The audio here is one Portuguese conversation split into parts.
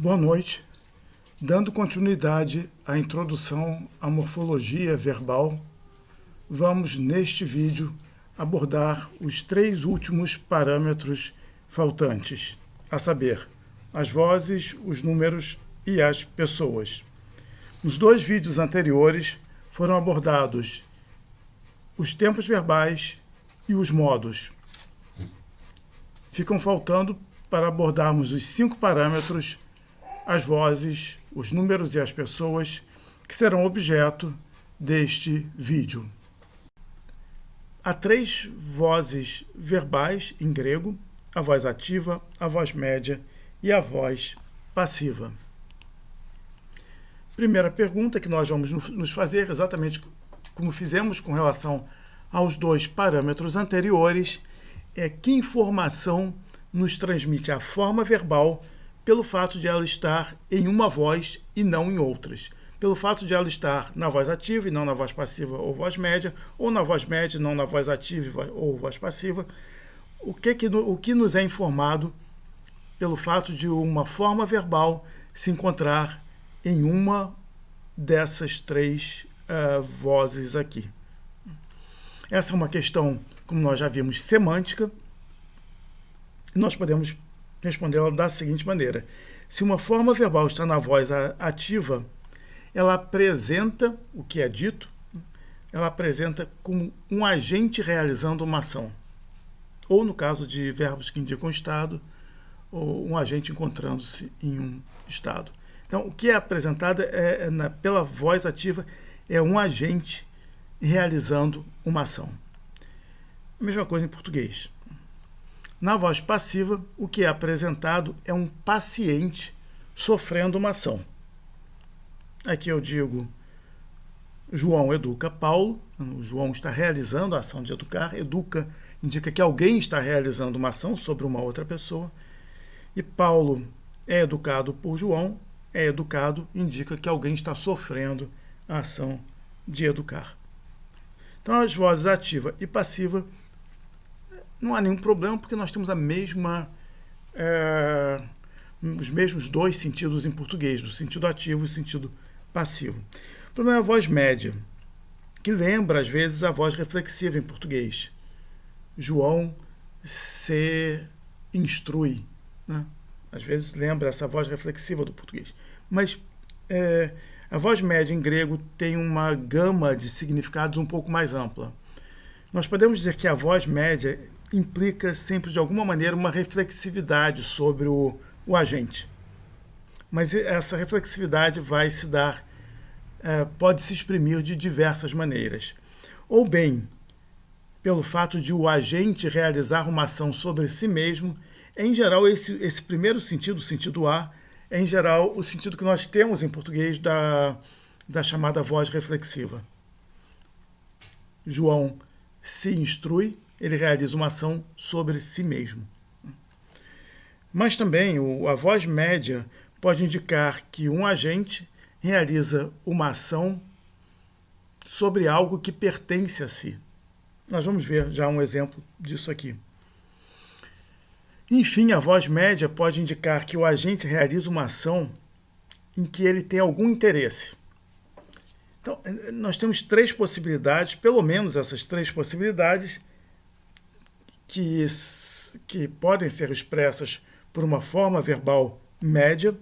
Boa noite. Dando continuidade à introdução à morfologia verbal, vamos, neste vídeo, abordar os 3 últimos parâmetros faltantes, a saber, as vozes, os números e as pessoas. Nos 2 vídeos anteriores foram abordados os tempos verbais e os modos. Ficam faltando para abordarmos os 5 parâmetros, as vozes, os números e as pessoas, que serão objeto deste vídeo. Há 3 vozes verbais em grego: a voz ativa, a voz média e a voz passiva. Primeira pergunta que nós vamos nos fazer, exatamente como fizemos com relação aos 2 parâmetros anteriores, é que informação nos transmite a forma verbal pelo fato de ela estar em uma voz e não em outras. Pelo fato de ela estar na voz ativa e não na voz passiva ou voz média, ou na voz média e não na voz ativa ou voz passiva. O que nos é informado pelo fato de uma forma verbal se encontrar em uma dessas 3 vozes aqui. Essa é uma questão, como nós já vimos, semântica. Nós podemos respondê-la da seguinte maneira: se uma forma verbal está na voz ativa, ela apresenta o que é dito, ela apresenta como um agente realizando uma ação. Ou, no caso de verbos que indicam estado, ou um agente encontrando-se em um estado. Então, o que é apresentado pela voz ativa é um agente realizando uma ação. A mesma coisa em português. Na voz passiva, o que é apresentado é um paciente sofrendo uma ação. Aqui eu digo: João educa Paulo. O João está realizando a ação de educar. Educa indica que alguém está realizando uma ação sobre uma outra pessoa. E Paulo é educado por João. É educado indica que alguém está sofrendo a ação de educar. Então, as vozes ativa e passiva, não há nenhum problema, porque nós temos os mesmos 2 sentidos em português, do sentido ativo e sentido passivo. O problema é a voz média, que lembra, às vezes, a voz reflexiva em português. João se instrui, né? Às vezes lembra essa voz reflexiva do português. Mas a voz média em grego tem uma gama de significados um pouco mais ampla. Nós podemos dizer que a voz média implica sempre, de alguma maneira, uma reflexividade sobre o agente. Mas essa reflexividade vai se dar, pode se exprimir de diversas maneiras. Ou bem, pelo fato de o agente realizar uma ação sobre si mesmo. Em geral, esse primeiro sentido, o sentido A, é em geral o sentido que nós temos em português da chamada voz reflexiva. João se instrui, ele realiza uma ação sobre si mesmo. Mas também a voz média pode indicar que um agente realiza uma ação sobre algo que pertence a si. Nós vamos ver já um exemplo disso aqui. Enfim, a voz média pode indicar que o agente realiza uma ação em que ele tem algum interesse. Então, nós temos 3 possibilidades, pelo menos essas 3 possibilidades, que podem ser expressas por uma forma verbal média.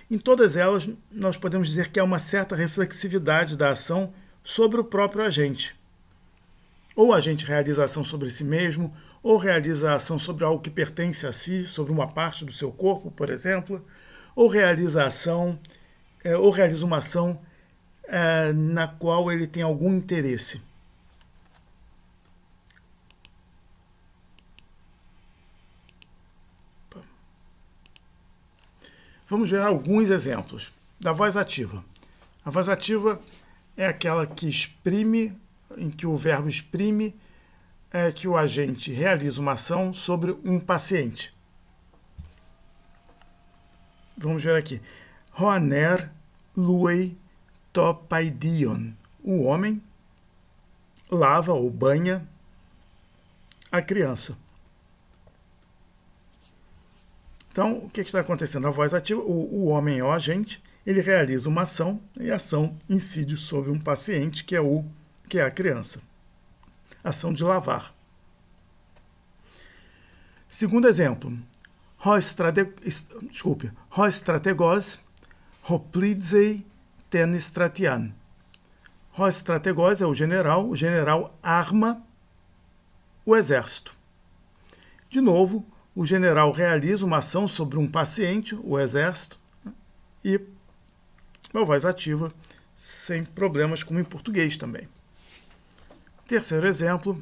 Em todas elas, nós podemos dizer que há uma certa reflexividade da ação sobre o próprio agente. Ou o agente realiza a ação sobre si mesmo, ou realiza a ação sobre algo que pertence a si, sobre uma parte do seu corpo, por exemplo, ou realiza uma ação na qual ele tem algum interesse. Vamos ver alguns exemplos da voz ativa. A voz ativa é aquela que exprime, em que o verbo exprime que o agente realiza uma ação sobre um paciente. Vamos ver aqui. Hoaner luei to paidion. O homem lava ou banha a criança. Então, o que está acontecendo? A voz ativa, o homem é o agente, ele realiza uma ação e a ação incide sobre um paciente, que é a criança. Ação de lavar. Segundo exemplo, ho strategos, hoplidzei ten stratian. Ho strategos é o general arma o exército. De novo, o general realiza uma ação sobre um paciente, o exército, e uma voz ativa, sem problemas, como em português também. Terceiro exemplo,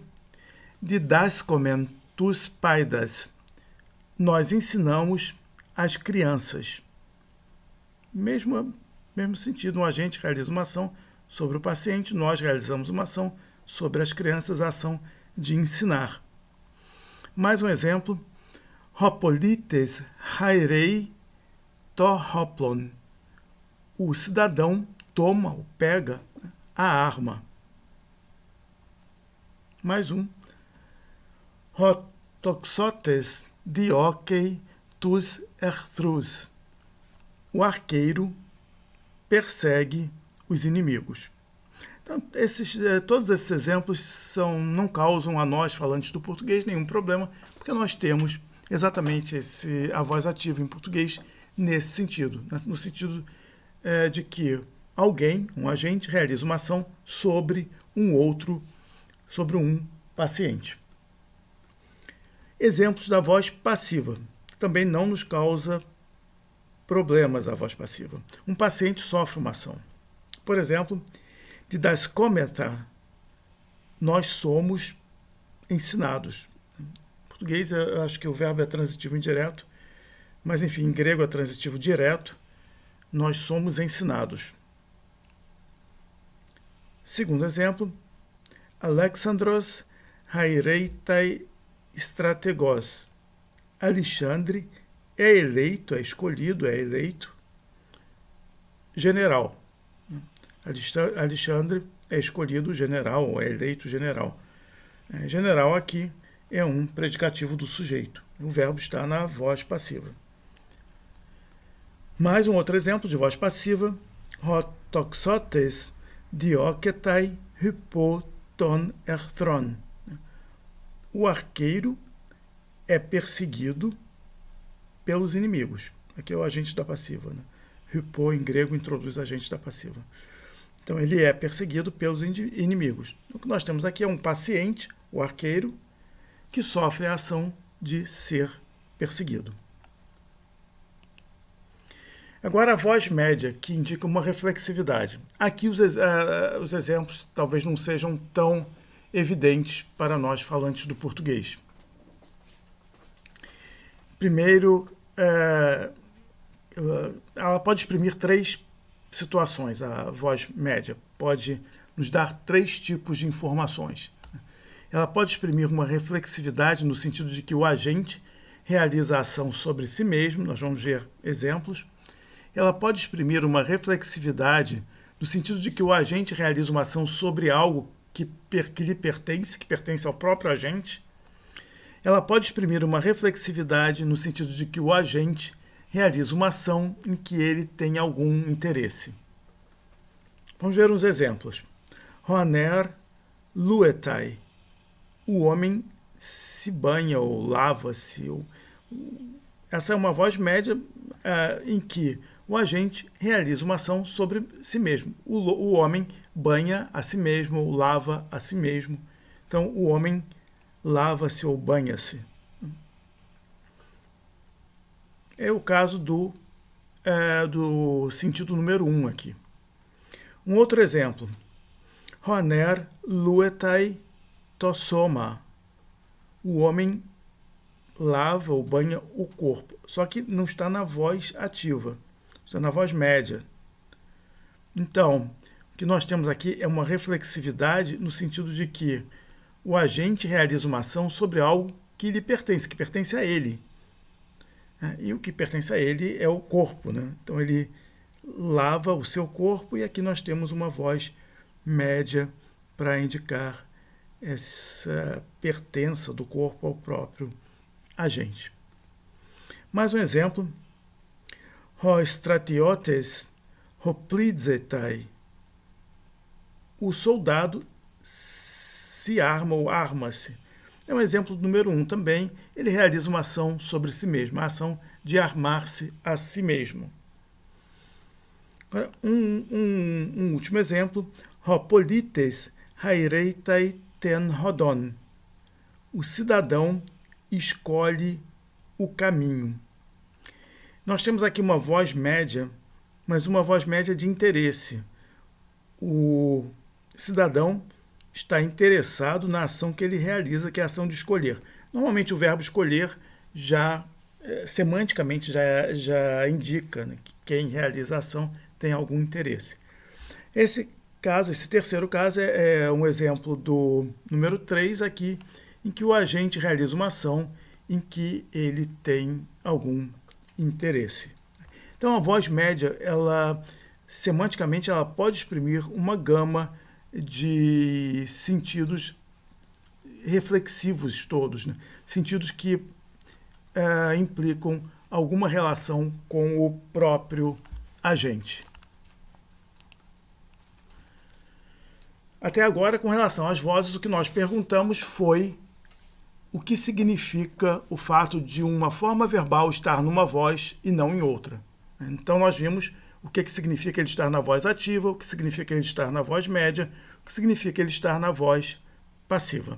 didascomen tus paidas. Nós ensinamos as crianças. Mesmo sentido, um agente realiza uma ação sobre o paciente, nós realizamos uma ação sobre as crianças, a ação de ensinar. Mais um exemplo, hopolites hairei to hoplon. O cidadão toma ou pega a arma. Mais um, hotoxotes diokei tus erthrus. O arqueiro persegue os inimigos. Então, todos esses exemplos não causam a nós, falantes do português, nenhum problema, porque nós temos exatamente a voz ativa em português nesse sentido, no sentido de que alguém, um agente, realiza uma ação sobre sobre um paciente. Exemplos da voz passiva. Também não nos causa problemas a voz passiva. Um paciente sofre uma ação. Por exemplo, didascometa, nós somos ensinados. Em português, eu acho que o verbo é transitivo indireto, mas enfim, em grego é transitivo direto. Nós somos ensinados. Segundo exemplo, Alexandros haireitai strategos. Alexandre é escolhido general. Alexandre é escolhido general, ou é eleito general. General aqui é um predicativo do sujeito. O verbo está na voz passiva. Mais um outro exemplo de voz passiva, hotoxotes dioketai hypoton erthron. O arqueiro é perseguido pelos inimigos. Aqui é o agente da passiva. Hypo, em grego, introduz agente da passiva. Então, ele é perseguido pelos inimigos. O que nós temos aqui é um paciente, o arqueiro, que sofre a ação de ser perseguido. Agora, a voz média, que indica uma reflexividade. Aqui os exemplos talvez não sejam tão evidentes para nós falantes do português. Primeiro, ela pode exprimir três situações. A voz média pode nos dar três tipos de informações. Ela pode exprimir uma reflexividade no sentido de que o agente realiza a ação sobre si mesmo, nós vamos ver exemplos. Ela pode exprimir uma reflexividade no sentido de que o agente realiza uma ação sobre algo que lhe pertence, que pertence ao próprio agente. Ela pode exprimir uma reflexividade no sentido de que o agente realiza uma ação em que ele tem algum interesse. Vamos ver uns exemplos. Hoaner luetai. O homem se banha ou lava-se. Essa é uma voz média em que o agente realiza uma ação sobre si mesmo. O homem banha a si mesmo ou lava a si mesmo. Então, o homem lava-se ou banha-se. É o caso do sentido número 1 aqui. Um outro exemplo. Hoaner luetai tossoma. O homem lava ou banha o corpo. Só que não está na voz ativa. Está na voz média. Então, o que nós temos aqui é uma reflexividade no sentido de que o agente realiza uma ação sobre algo que lhe pertence, que pertence a ele. E o que pertence a ele é o corpo, né? Então, ele lava o seu corpo e aqui nós temos uma voz média para indicar essa pertença do corpo ao próprio agente. Mais um exemplo. Ho stratiotes hoplidzetai. O soldado se arma ou arma-se. É um exemplo número 1 também. Ele realiza uma ação sobre si mesmo, a ação de armar-se a si mesmo. Agora, um último exemplo. Ho polites haireitai ten hodon. O cidadão escolhe o caminho. Nós temos aqui uma voz média, mas uma voz média de interesse. O cidadão está interessado na ação que ele realiza, que é a ação de escolher. Normalmente o verbo escolher semanticamente já indica, né, que quem realiza a ação tem algum interesse. Esse terceiro caso é um exemplo do número 3 aqui, em que o agente realiza uma ação em que ele tem algum interesse. Então a voz média, semanticamente, ela pode exprimir uma gama de sentidos reflexivos todos, né? Sentidos que implicam alguma relação com o próprio agente. Até agora, com relação às vozes, o que nós perguntamos foi o que significa o fato de uma forma verbal estar numa voz e não em outra. Então nós vimos o que significa ele estar na voz ativa, o que significa ele estar na voz média, o que significa ele estar na voz passiva.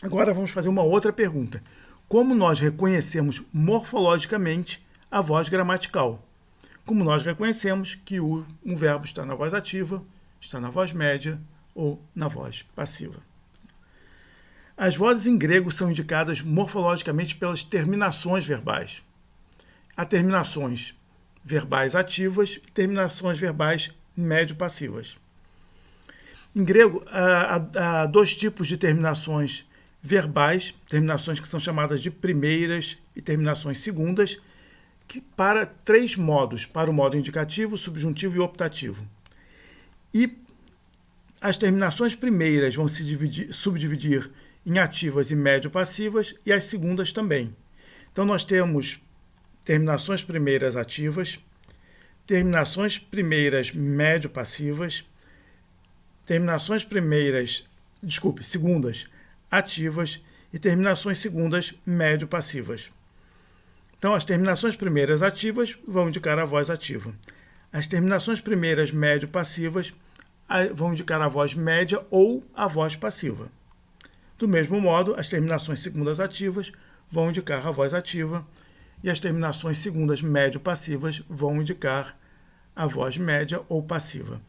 Agora vamos fazer uma outra pergunta. Como nós reconhecemos morfologicamente a voz gramatical? Como nós reconhecemos que um verbo está na voz ativa, está na voz média ou na voz passiva? As vozes em grego são indicadas morfologicamente pelas terminações verbais. Há terminações verbais ativas e terminações verbais médio-passivas. Em grego, há dois tipos de terminações verbais, terminações que são chamadas de primeiras e terminações segundas, para 3 modos, para o modo indicativo, subjuntivo e optativo. E as terminações primeiras vão se subdividir em ativas e médio-passivas, e as segundas também. Então, nós temos terminações primeiras ativas, terminações primeiras médio-passivas, segundas ativas e terminações segundas médio-passivas. Então, as terminações primeiras ativas vão indicar a voz ativa. As terminações primeiras médio-passivas vão indicar a voz média ou a voz passiva. Do mesmo modo, as terminações segundas ativas vão indicar a voz ativa e as terminações segundas médio-passivas vão indicar a voz média ou passiva.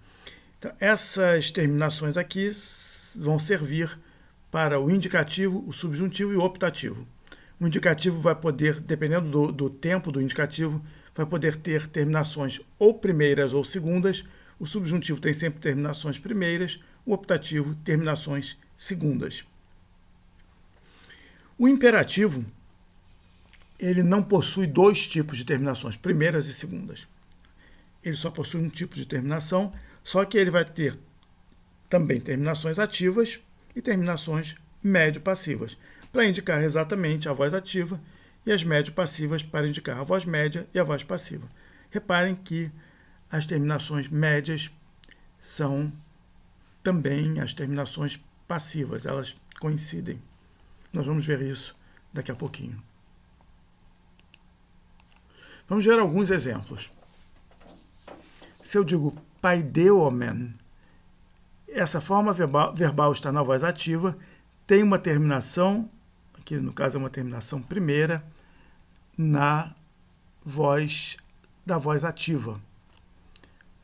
Então, essas terminações aqui vão servir para o indicativo, o subjuntivo e o optativo. O indicativo vai poder, dependendo do tempo do indicativo, vai poder ter terminações ou primeiras ou segundas. O subjuntivo tem sempre terminações primeiras, o optativo, terminações segundas. O imperativo, ele não possui 2 tipos de terminações, primeiras e segundas. Ele só possui um tipo de terminação, só que ele vai ter também terminações ativas e terminações médio-passivas, para indicar exatamente a voz ativa, e as médio-passivas para indicar a voz média e a voz passiva. Reparem que as terminações médias são também as terminações passivas, elas coincidem. Nós vamos ver isso daqui a pouquinho. Vamos ver alguns exemplos. Se eu digo paideomen, essa forma verbal está na voz ativa, tem uma terminação, aqui no caso é uma terminação primeira, da voz ativa.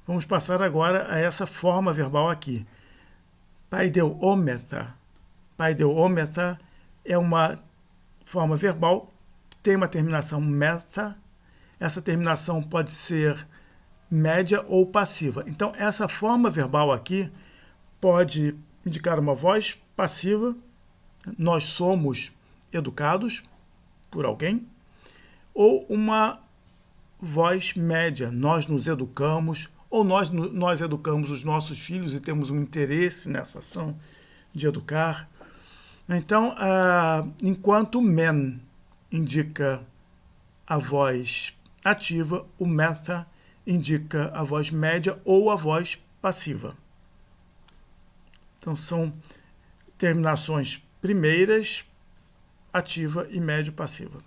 Vamos passar agora a essa forma verbal aqui. Paideometa. Paideometa é uma forma verbal, tem uma terminação meta. Essa terminação pode ser média ou passiva. Então, essa forma verbal aqui pode indicar uma voz passiva, nós somos educados por alguém, ou uma voz média, nós nos educamos, ou nós educamos os nossos filhos e temos um interesse nessa ação de educar. Então, enquanto men indica a voz ativa, o meta indica a voz média ou a voz passiva. Então, são terminações primeiras, ativa e médio passiva.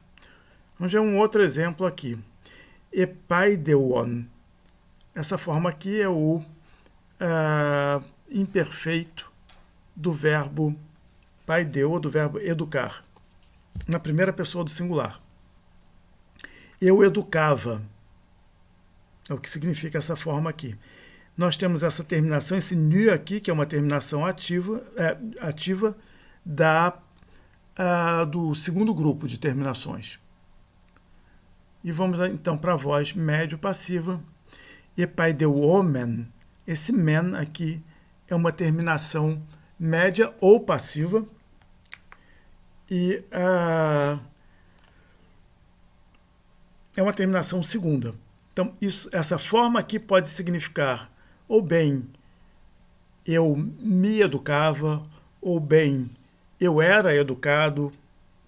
Vamos ver um outro exemplo aqui. Epaideuon. Essa forma aqui é o imperfeito do verbo paideu, do verbo educar, na primeira pessoa do singular. Eu educava. É o que significa essa forma aqui. Nós temos essa terminação, esse nu aqui, que é uma terminação ativa do segundo grupo de terminações. E vamos então para a voz médio-passiva. Epaideuomen. Esse men aqui é uma terminação média ou passiva. E é uma terminação segunda. Então, essa forma aqui pode significar ou bem eu me educava, ou bem eu era educado,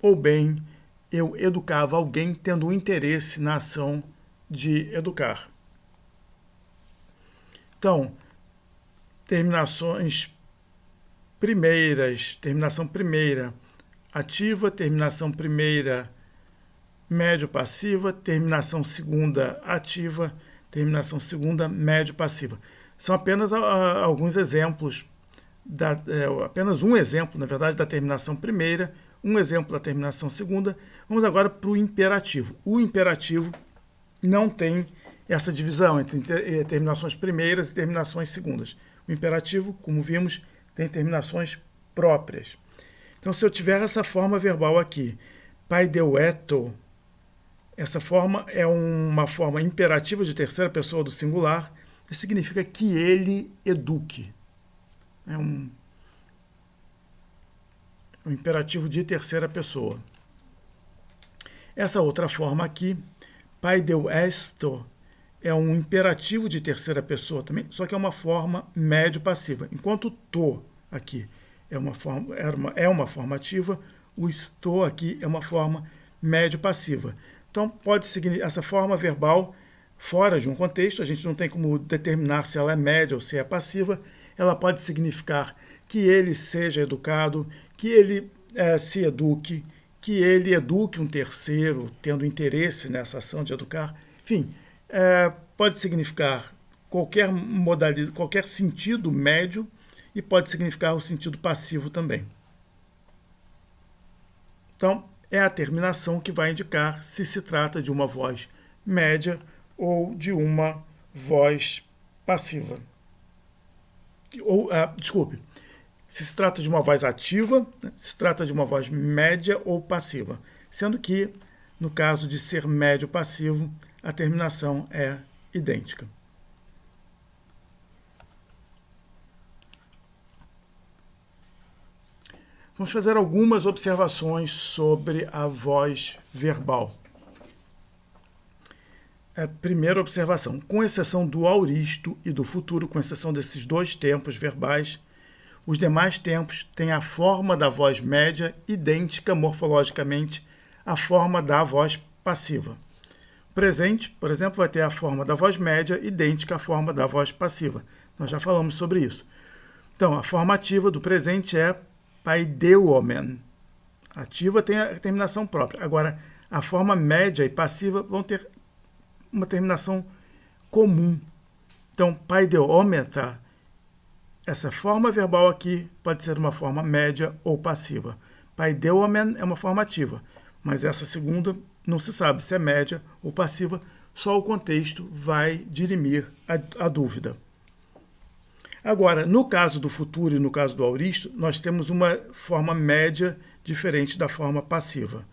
ou bem eu educava alguém tendo um interesse na ação de educar. Então, terminações primeiras, terminação primeira ativa, terminação primeira médio-passiva, terminação segunda ativa, terminação segunda médio-passiva. São apenas alguns exemplos, apenas um exemplo, na verdade, da terminação primeira, um exemplo da terminação segunda. Vamos agora para o imperativo. O imperativo não tem essa divisão entre terminações primeiras e terminações segundas. O imperativo, como vimos, tem terminações próprias. Então, se eu tiver essa forma verbal aqui, paideueto, essa forma é uma forma imperativa de terceira pessoa do singular, que significa que ele eduque. É um imperativo de terceira pessoa. Essa outra forma aqui, paideuesto, é um imperativo de terceira pessoa também, só que é uma forma médio-passiva. Enquanto o to aqui é uma forma ativa, o estou aqui é uma forma médio-passiva. Então, pode seguir essa forma verbal fora de um contexto, a gente não tem como determinar se ela é média ou se é passiva, ela pode significar que ele seja educado, que ele se eduque, que ele eduque um terceiro, tendo interesse nessa ação de educar. Enfim, pode significar qualquer modalidade, qualquer sentido médio e pode significar o sentido passivo também. Então, é a terminação que vai indicar se se trata de uma voz média ou de uma voz passiva. Se se trata de uma voz ativa, se se trata de uma voz média ou passiva, sendo que, no caso de ser médio passivo, a terminação é idêntica. Vamos fazer algumas observações sobre a voz verbal. Primeira observação, com exceção do auristo e do futuro, com exceção desses dois tempos verbais, os demais tempos têm a forma da voz média idêntica morfologicamente à forma da voz passiva. Presente, por exemplo, vai ter a forma da voz média idêntica à forma da voz passiva. Nós já falamos sobre isso. Então, a forma ativa do presente é paideuomen. Ativa tem a terminação própria. Agora, a forma média e passiva vão ter uma terminação comum. Então, paideuometa, essa forma verbal aqui pode ser uma forma média ou passiva. Paideuomen é uma forma ativa, mas essa segunda não se sabe se é média ou passiva, só o contexto vai dirimir a dúvida. Agora, no caso do futuro e no caso do auristo, nós temos uma forma média diferente da forma passiva.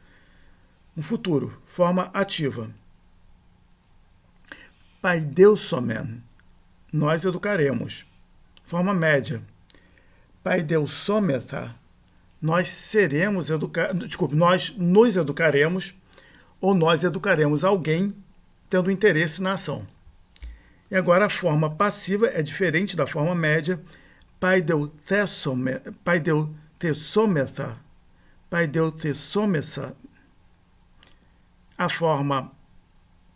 Um futuro, forma ativa. Paideusomen, nós educaremos. Forma média. Paideusometa, nós seremos educados. Desculpe, nós nos educaremos ou nós educaremos alguém tendo interesse na ação. E agora a forma passiva é diferente da forma média. Paideutesometa. a forma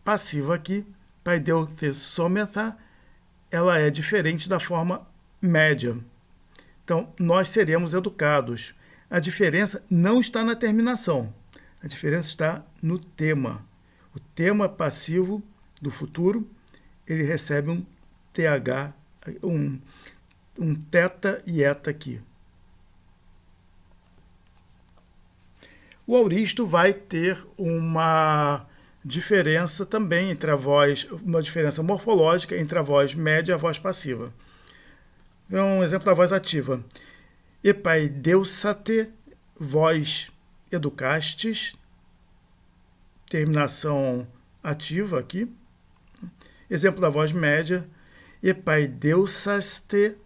passiva aqui, paideutessômetha, ela é diferente da forma média. Então, nós seremos educados. A diferença não está na terminação. A diferença está no tema. O tema passivo do futuro, ele recebe um TH, um teta e eta aqui. O auristo vai ter uma diferença também entre a voz, uma diferença morfológica entre a voz média e a voz passiva. É um exemplo da voz ativa. Epaideusate, voz educastes, terminação ativa aqui. Exemplo da voz média. Epaideusaste,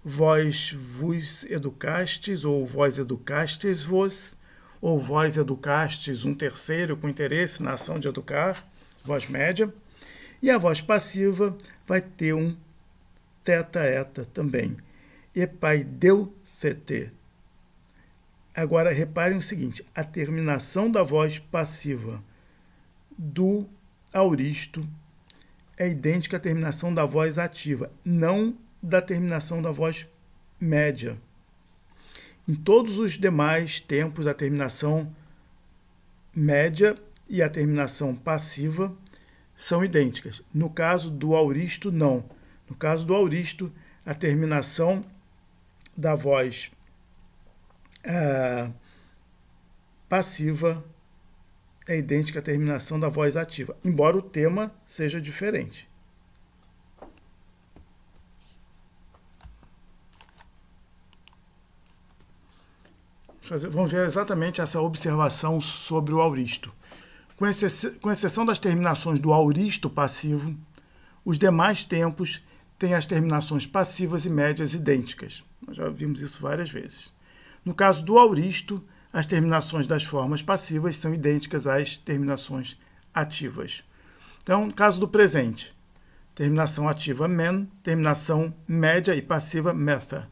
vós vos educastes, ou vós educastes vos, ou vós educastes um terceiro com interesse na ação de educar, voz média. E a voz passiva vai ter um teta-eta também. Epaideuthete. Agora, reparem o seguinte, a terminação da voz passiva do auristo é idêntica à terminação da voz ativa, não da terminação da voz média. Em todos os demais tempos, a terminação média e a terminação passiva são idênticas. No caso do auristo, não. No caso do auristo, a terminação da voz passiva é idêntica à terminação da voz ativa, embora o tema seja diferente. Vamos ver exatamente essa observação sobre o auristo. Com exceção das terminações do auristo passivo, os demais tempos têm as terminações passivas e médias idênticas. Nós já vimos isso várias vezes. No caso do auristo, as terminações das formas passivas são idênticas às terminações ativas. Então, no caso do presente, terminação ativa men, terminação média e passiva metha.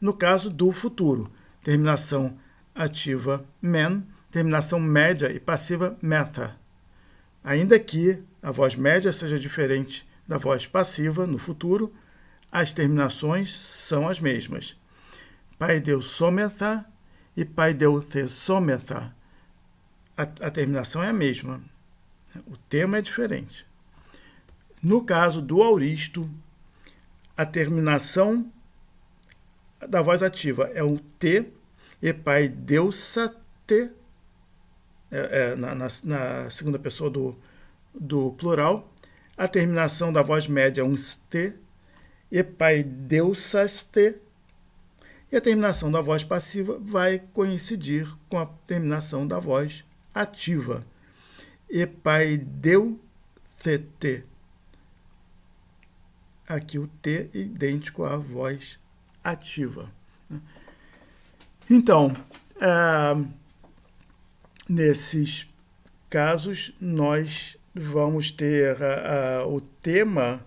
No caso do futuro, terminação ativa men, terminação média e passiva metha. Ainda que a voz média seja diferente da voz passiva no futuro, as terminações são as mesmas. Paideusômetha e paideutessômetha. A terminação é a mesma. O tema é diferente. No caso do auristo, a terminação da voz ativa é o T, epaideusate, na segunda pessoa do plural. A terminação da voz média é um ST, epaideusaste, e a terminação da voz passiva vai coincidir com a terminação da voz ativa. Epaideuthete. Aqui o T é idêntico à voz ativa. Então, nesses casos, nós vamos ter o tema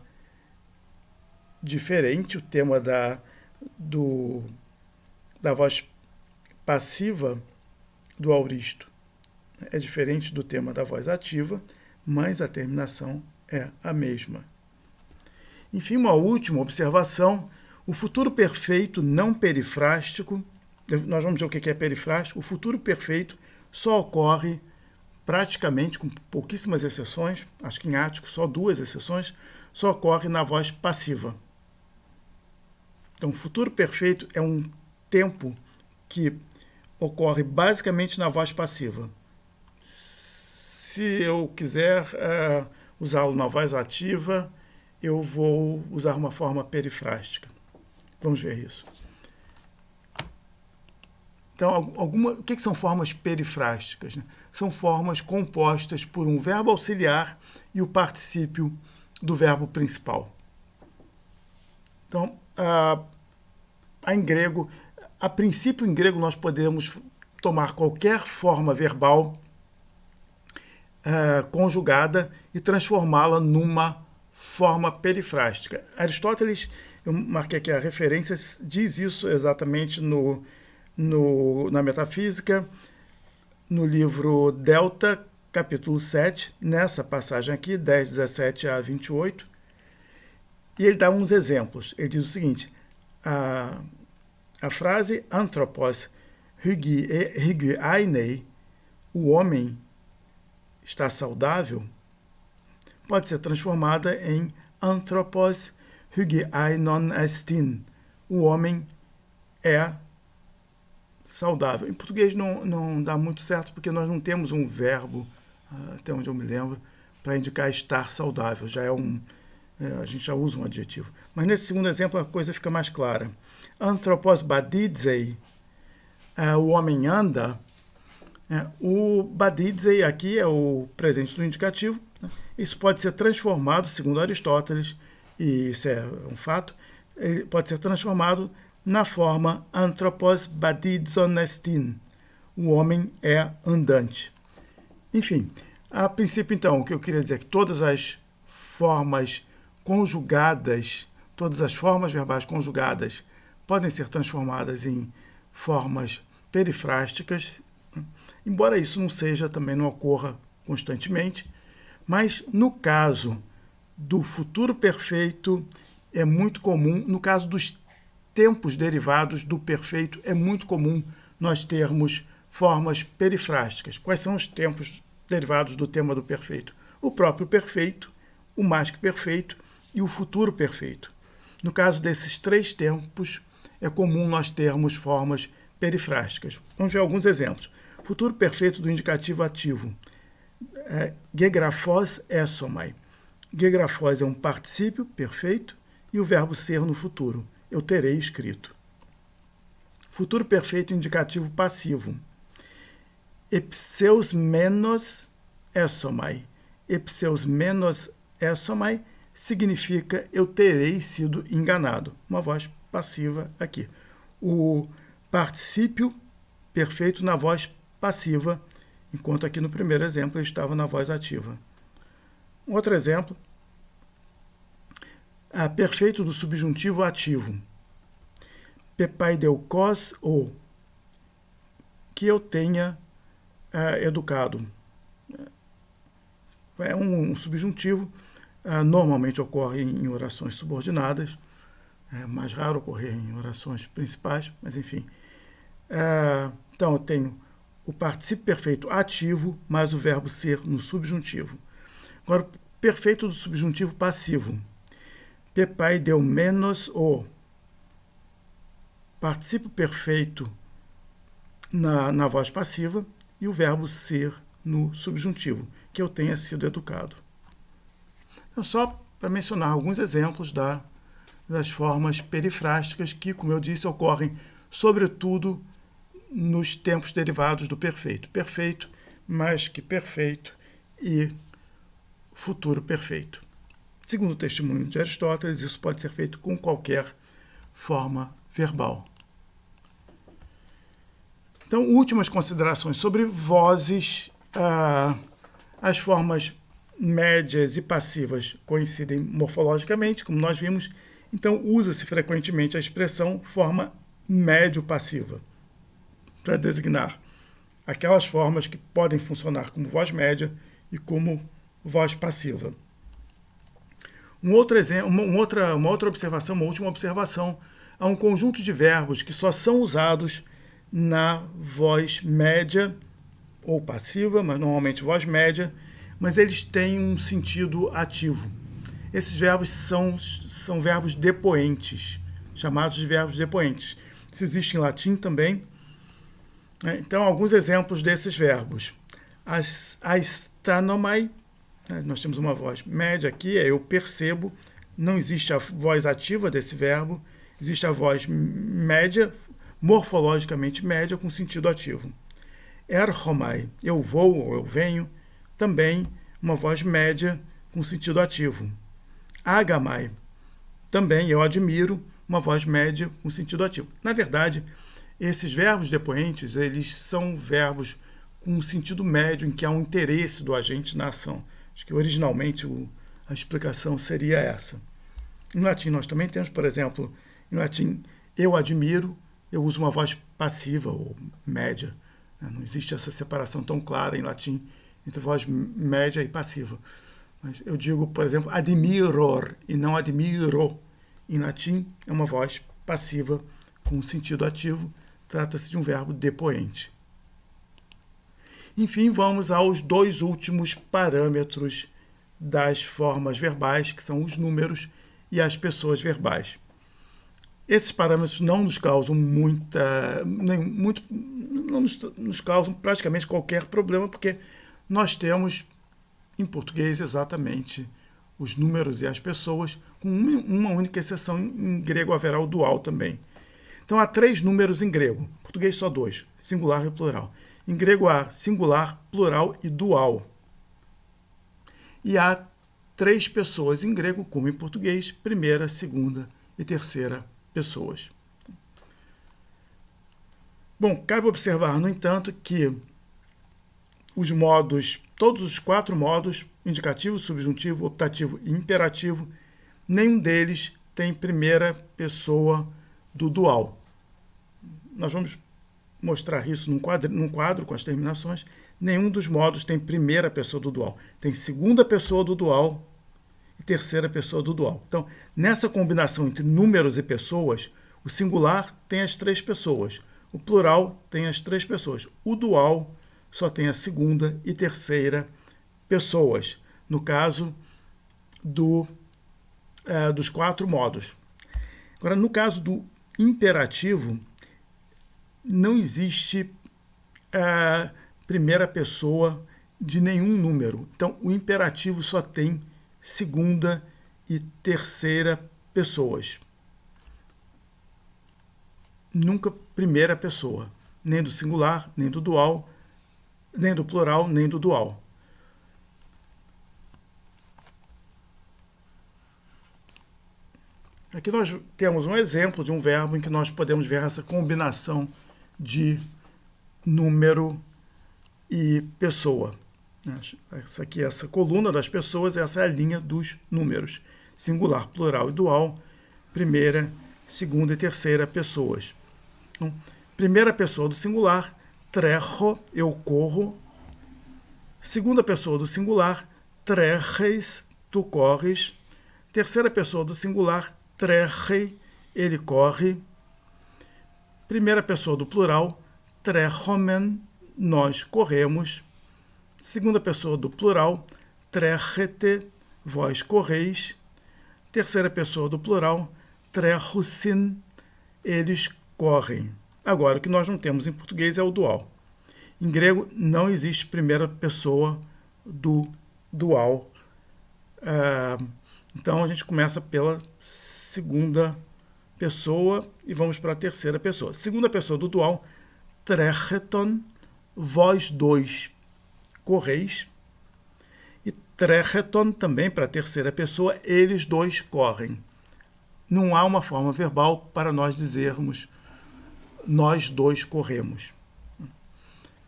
diferente, o tema da voz passiva do auristo é diferente do tema da voz ativa, mas a terminação é a mesma. Enfim, uma última observação, o futuro perfeito não perifrástico, nós vamos ver o que é perifrástico, o futuro perfeito só ocorre praticamente, com pouquíssimas exceções, acho que em ático só 2 exceções, só ocorre na voz passiva. Então, o futuro perfeito é um tempo que ocorre basicamente na voz passiva. Se eu quiser usá-lo na voz ativa, eu vou usar uma forma perifrástica. Vamos ver isso. Então, o que são formas perifrásticas? Né? São formas compostas por um verbo auxiliar e o particípio do verbo principal. Então, em grego, a princípio em grego nós podemos tomar qualquer forma verbal conjugada e transformá-la numa forma perifrástica. Aristóteles, eu marquei aqui a referência, diz isso exatamente na Metafísica. no livro Delta, capítulo 7, nessa passagem aqui, 10, 17 a 28, e ele dá uns exemplos. Ele diz o seguinte, a frase anthropos hygieinei, o homem está saudável, pode ser transformada em anthropos hygienon estin, o homem é saudável. Em português não dá muito certo, porque nós não temos um verbo, até onde eu me lembro, para indicar estar saudável. Já a gente já usa um adjetivo. Mas nesse segundo exemplo a coisa fica mais clara. Anthropos badidzei, o homem anda. O badidzei aqui é o presente do indicativo. Isso pode ser transformado, segundo Aristóteles, e isso é um fato, pode ser transformado na forma anthropos badidzon estin, o homem é andante. Enfim, a princípio, então, o que eu queria dizer é que todas as formas conjugadas, todas as formas verbais conjugadas podem ser transformadas em formas perifrásticas, embora isso não ocorra constantemente, mas no caso do futuro perfeito é muito comum, no caso dos tempos derivados do perfeito, é muito comum nós termos formas perifrásticas. Quais são os tempos derivados do tema do perfeito? O próprio perfeito, o mais que perfeito e o futuro perfeito. No caso desses três tempos, é comum nós termos formas perifrásticas. Vamos ver alguns exemplos. Futuro perfeito do indicativo ativo. Gegrafos esomai. Gegrafos é um particípio perfeito e o verbo ser no futuro. Eu terei escrito. Futuro perfeito indicativo passivo. Epseus menos esomai. Epseus menos esomai significa eu terei sido enganado. Uma voz passiva aqui. O particípio perfeito na voz passiva, enquanto aqui no primeiro exemplo ele estava na voz ativa. Um outro exemplo. Perfeito do subjuntivo ativo. Pepaideukos ou que eu tenha educado. É um subjuntivo, normalmente ocorre em orações subordinadas, é mais raro ocorrer em orações principais, mas enfim. Então eu tenho o particípio perfeito ativo mais o verbo ser no subjuntivo. Agora, o perfeito do subjuntivo passivo. Pepai deu menos o particípio perfeito na voz passiva e o verbo ser no subjuntivo, que eu tenha sido educado. Então, só para mencionar alguns exemplos das formas perifrásticas que, como eu disse, ocorrem sobretudo nos tempos derivados do perfeito. Perfeito, mais que perfeito e futuro perfeito. Segundo o testemunho de Aristóteles, isso pode ser feito com qualquer forma verbal. Então, últimas considerações sobre vozes. As formas médias e passivas coincidem morfologicamente, como nós vimos, então usa-se frequentemente a expressão forma médio-passiva para designar aquelas formas que podem funcionar como voz média e como voz passiva. Uma última observação, há um conjunto de verbos que só são usados na voz média ou passiva, mas normalmente voz média, mas eles têm um sentido ativo. Esses verbos são verbos depoentes, chamados de verbos depoentes. Isso existe em latim também. Então, alguns exemplos desses verbos. Aistanomai, nós temos uma voz média aqui, eu percebo, não existe a voz ativa desse verbo, existe a voz média, morfologicamente média, com sentido ativo. Erchomai, eu vou ou eu venho, também uma voz média com sentido ativo. Agamai, também eu admiro, uma voz média com sentido ativo. Na verdade, esses verbos depoentes, eles são verbos com sentido médio em que há um interesse do agente na ação. Acho que originalmente a explicação seria essa. Em latim nós também temos, por exemplo, em latim, eu admiro, eu uso uma voz passiva ou média. Não existe essa separação tão clara em latim entre voz média e passiva. Mas eu digo, por exemplo, admiror e não admiro. Em latim é uma voz passiva com sentido ativo. Trata-se de um verbo depoente. Enfim, vamos aos dois últimos parâmetros das formas verbais, que são os números e as pessoas verbais. Esses parâmetros não nos causam não nos causam praticamente qualquer problema, porque nós temos em português exatamente os números e as pessoas, com uma única exceção. Em grego haverá o dual também. Então há 3 números em grego, em português só 2, singular e plural. Em grego há singular, plural e dual. E há 3 pessoas em grego, como em português, primeira, segunda e terceira pessoas. Bom, cabe observar, no entanto, que os modos, todos os 4 modos, indicativo, subjuntivo, optativo e imperativo, nenhum deles tem primeira pessoa do dual. Nós vamos mostrar isso num quadro com as terminações. Nenhum dos modos tem primeira pessoa do dual. Tem segunda pessoa do dual e terceira pessoa do dual. Então, nessa combinação entre números e pessoas, o singular tem as 3 pessoas, o plural tem as 3 pessoas, o dual só tem a segunda e terceira pessoas, no caso dos 4 modos. Agora, no caso do imperativo, não existe a primeira pessoa de nenhum número. Então, o imperativo só tem segunda e terceira pessoas. Nunca primeira pessoa, nem do singular, nem do dual, nem do plural, nem do dual. Aqui nós temos um exemplo de um verbo em que nós podemos ver essa combinação de número e pessoa. Essa aqui, essa coluna das pessoas, essa é a linha dos números. Singular, plural e dual, primeira, segunda e terceira pessoas. Então, primeira pessoa do singular, trejo, eu corro. Segunda pessoa do singular, trejes, tu corres. Terceira pessoa do singular, treje, ele corre. Primeira pessoa do plural, trejomen, nós corremos. Segunda pessoa do plural, trejete, vós correis. Terceira pessoa do plural, trejusin, eles correm. Agora, o que nós não temos em português é o dual. Em grego, não existe primeira pessoa do dual. Então, a gente começa pela segunda pessoa e vamos para a terceira pessoa. Segunda pessoa do dual, trejeton, vós dois correis. E trejeton também para a terceira pessoa, eles dois correm. Não há uma forma verbal para nós dizermos nós dois corremos.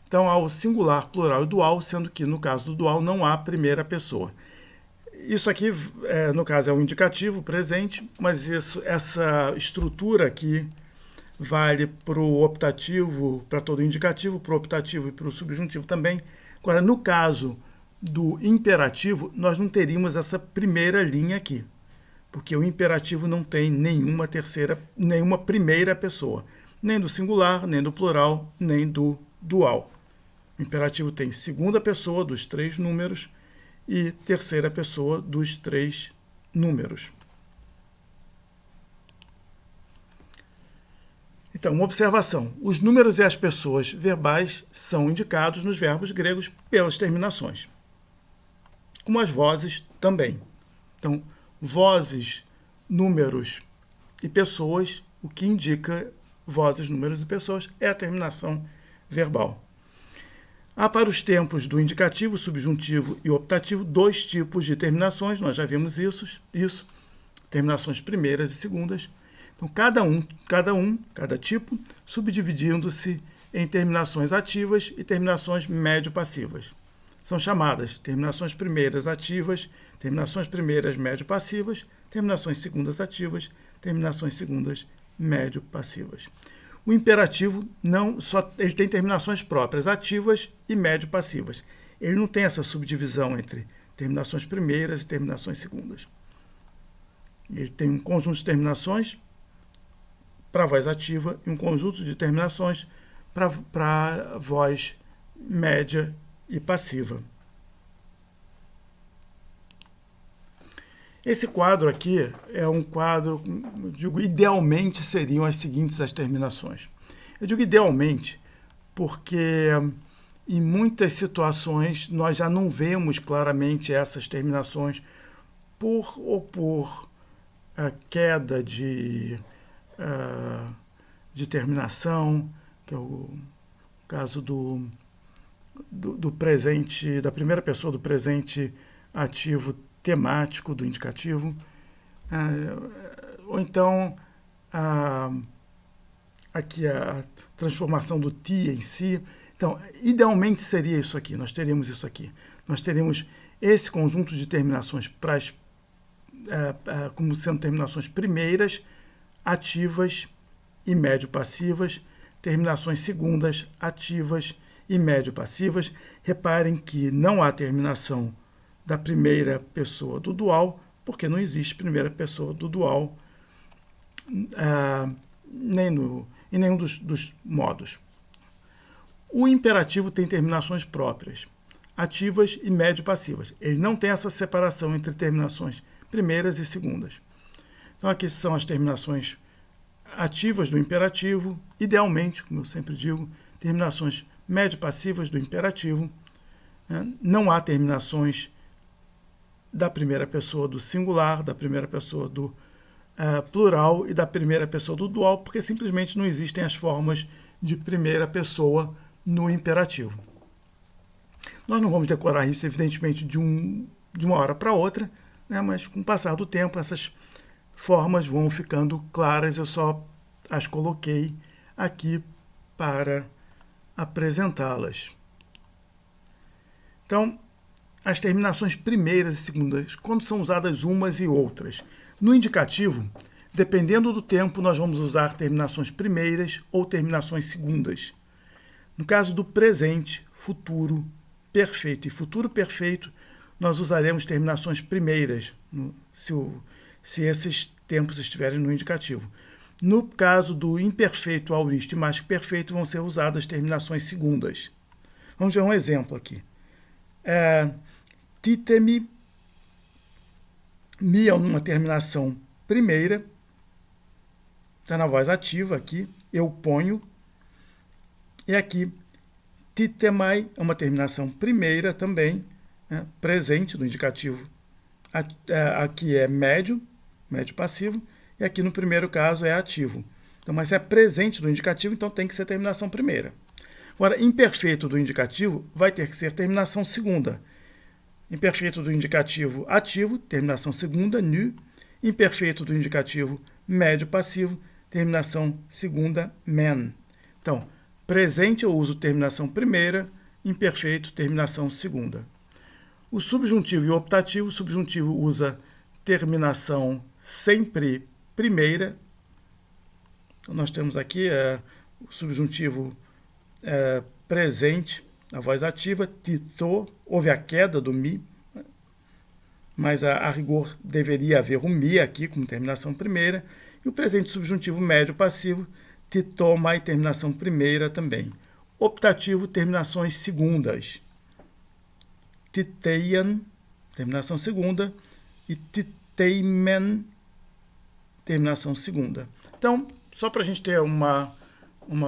Então, há o singular, plural e dual, sendo que no caso do dual não há primeira pessoa. Isso aqui, no caso, é um indicativo presente, mas essa estrutura aqui vale para o optativo, para todo indicativo, para o optativo e para o subjuntivo também. Agora, no caso do imperativo, nós não teríamos essa primeira linha aqui, porque o imperativo não tem nenhuma primeira pessoa, nem do singular, nem do plural, nem do dual. O imperativo tem segunda pessoa dos 3 números e terceira pessoa dos 3 números. Então, uma observação. Os números e as pessoas verbais são indicados nos verbos gregos pelas terminações, como as vozes também. Então, vozes, números e pessoas, o que indica vozes, números e pessoas é a terminação verbal. Há para os tempos do indicativo, subjuntivo e optativo 2 tipos de terminações, nós já vimos isso, terminações primeiras e segundas. Então, cada tipo, subdividindo-se em terminações ativas e terminações médio-passivas. São chamadas terminações primeiras ativas, terminações primeiras médio-passivas, terminações segundas ativas, terminações segundas médio-passivas. O imperativo ele tem terminações próprias, ativas e médio-passivas. Ele não tem essa subdivisão entre terminações primeiras e terminações segundas. Ele tem um conjunto de terminações para a voz ativa e um conjunto de terminações para a voz média e passiva. Esse quadro aqui é um quadro, eu digo, idealmente seriam as seguintes as terminações. Eu digo idealmente porque em muitas situações nós já não vemos claramente essas terminações por queda de terminação, que é o caso do presente, da primeira pessoa do presente ativo temático do indicativo, ou então aqui a transformação do ti em si. Então, idealmente seria isso aqui, nós teríamos isso aqui. Nós teríamos esse conjunto de terminações como sendo terminações primeiras, ativas e médio-passivas, terminações segundas, ativas e médio-passivas. Reparem que não há terminação da primeira pessoa do dual, porque não existe primeira pessoa do dual em nenhum dos modos. O imperativo tem terminações próprias, ativas e médio-passivas. Ele não tem essa separação entre terminações primeiras e segundas. Então, aqui são as terminações ativas do imperativo, idealmente, como eu sempre digo, terminações médio-passivas do imperativo. Não há terminações da primeira pessoa do singular, da primeira pessoa do plural e da primeira pessoa do dual, porque simplesmente não existem as formas de primeira pessoa no imperativo. Nós não vamos decorar isso, evidentemente, de uma hora para outra, né? Mas com o passar do tempo essas formas vão ficando claras. Eu só as coloquei aqui para apresentá-las. Então, as terminações primeiras e segundas, quando são usadas umas e outras. No indicativo, dependendo do tempo, nós vamos usar terminações primeiras ou terminações segundas. No caso do presente, futuro, perfeito e futuro perfeito, nós usaremos terminações primeiras, se esses tempos estiverem no indicativo. No caso do imperfeito, auristo e mais que perfeito, vão ser usadas terminações segundas. Vamos ver um exemplo aqui. Titemi, mi é uma terminação primeira, está na voz ativa aqui, eu ponho. E aqui, titemai é uma terminação primeira também, né, presente do indicativo. Aqui é médio passivo, e aqui no primeiro caso é ativo. Então, mas é presente do indicativo, então tem que ser terminação primeira. Agora, imperfeito do indicativo vai ter que ser terminação segunda. Imperfeito do indicativo ativo, terminação segunda, nu. Imperfeito do indicativo médio passivo, terminação segunda, men. Então, presente eu uso terminação primeira, imperfeito, terminação segunda. O subjuntivo e o optativo, o subjuntivo usa terminação sempre primeira. Então, nós temos aqui o subjuntivo presente, a voz ativa, tito, houve a queda do mi, mas a rigor deveria haver um mi aqui como terminação primeira, e o presente subjuntivo médio passivo, titomai, terminação primeira também. Optativo, terminações segundas. Titeian, terminação segunda, e titeimen, terminação segunda. Então, só para a gente ter uma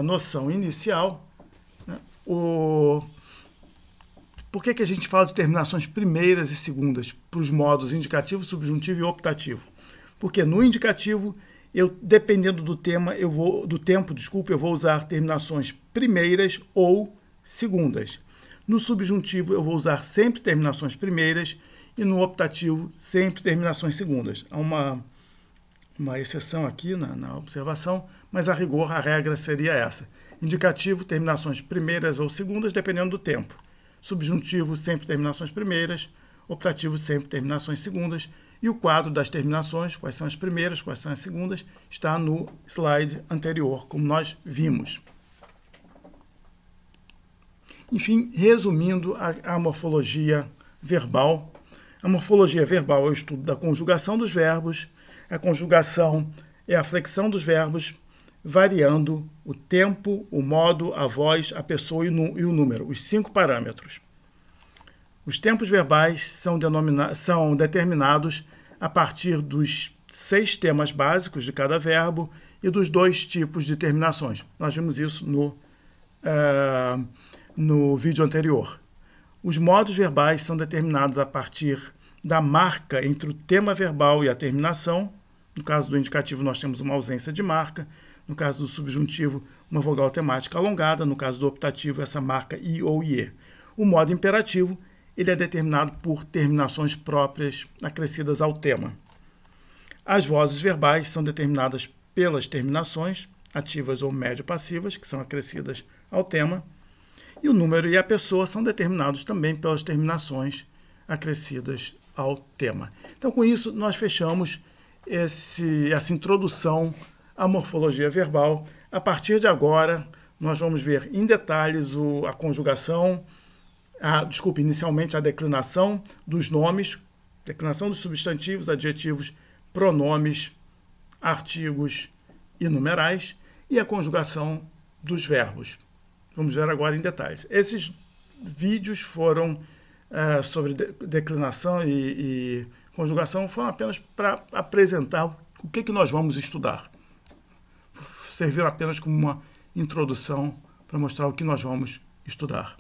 noção inicial, né, por que a gente fala de terminações primeiras e segundas para os modos indicativo, subjuntivo e optativo? Porque no indicativo, dependendo do tempo, eu vou usar terminações primeiras ou segundas. No subjuntivo, eu vou usar sempre terminações primeiras e no optativo, sempre terminações segundas. Há uma exceção aqui na observação, mas a rigor, a regra seria essa. Indicativo, terminações primeiras ou segundas, dependendo do tempo. Subjuntivo, sempre terminações primeiras. Optativo, sempre terminações segundas. E o quadro das terminações, quais são as primeiras, quais são as segundas, está no slide anterior, como nós vimos. Enfim, resumindo a morfologia verbal. A morfologia verbal é o estudo da conjugação dos verbos. A conjugação é a flexão dos verbos, variando o tempo, o modo, a voz, a pessoa e o número, os 5 parâmetros. Os tempos verbais são determinados a partir dos 6 temas básicos de cada verbo e dos 2 tipos de terminações. Nós vimos isso no vídeo anterior. Os modos verbais são determinados a partir da marca entre o tema verbal e a terminação. No caso do indicativo, nós temos uma ausência de marca. No caso do subjuntivo, uma vogal temática alongada. No caso do optativo, essa marca I ou IE. O modo imperativo, ele é determinado por terminações próprias acrescidas ao tema. As vozes verbais são determinadas pelas terminações, ativas ou médio-passivas, que são acrescidas ao tema. E o número e a pessoa são determinados também pelas terminações acrescidas ao tema. Então, com isso, nós fechamos essa introdução à morfologia verbal. A partir de agora, nós vamos ver em detalhes a conjugação, inicialmente a declinação dos nomes, declinação dos substantivos, adjetivos, pronomes, artigos e numerais, e a conjugação dos verbos. Vamos ver agora em detalhes. Esses vídeos foram sobre declinação e conjugação, foram apenas para apresentar o que nós vamos estudar. Serviram apenas como uma introdução para mostrar o que nós vamos estudar.